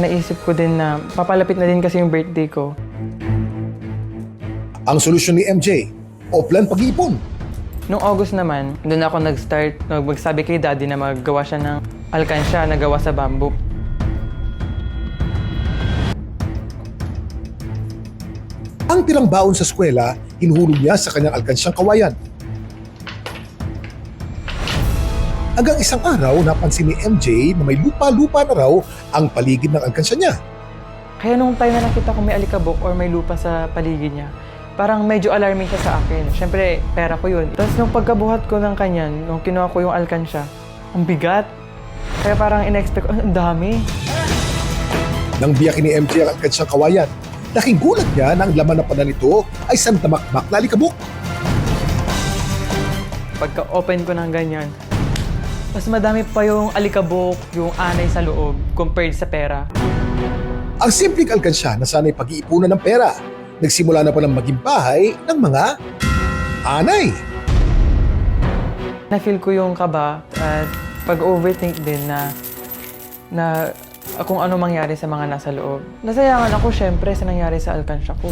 Naisip ko din na papalapit na din kasi yung birthday ko. Ang solusyon ni MJ, offline pag-iipon. Noong August naman, doon ako nag-start, magsabi kay daddy na maggawa siya ng alkansya na gawa sa bamboo. Ang tirang baon sa eskwela, hinuhulog niya sa kanyang alkansyang kawayan. Hanggang isang araw, napansin ni MJ na may lupa-lupa na raw ang paligid ng alkansya niya. Kaya nung time na nakita ko may alikabok or may lupa sa paligid niya, parang medyo alarming siya sa akin. Siyempre, pera ko yun. Tapos nung pagkabuhat ko ng kanyan, nung kinuha ko yung alkansya, ang bigat. Kaya parang in-expect ko, ang dami. Nang biyakin ni MJ ang alkansyang kawayan, laking gulat niya na ang laman ng pana nito ay sandamakmak na alikabok. Pagka-open ko ng ganyan, mas madami pa yung alikabok, yung anay sa loob, compared sa pera. Ang simpleng alkansya na sana'y pag-iipunan ng pera, nagsimula na palang maging bahay ng mga anay. Na-feel ko yung kaba at pag-overthink din na kung ano mangyari sa mga nasa loob. Nasayangan ako syempre sa nangyari sa alkansya ko.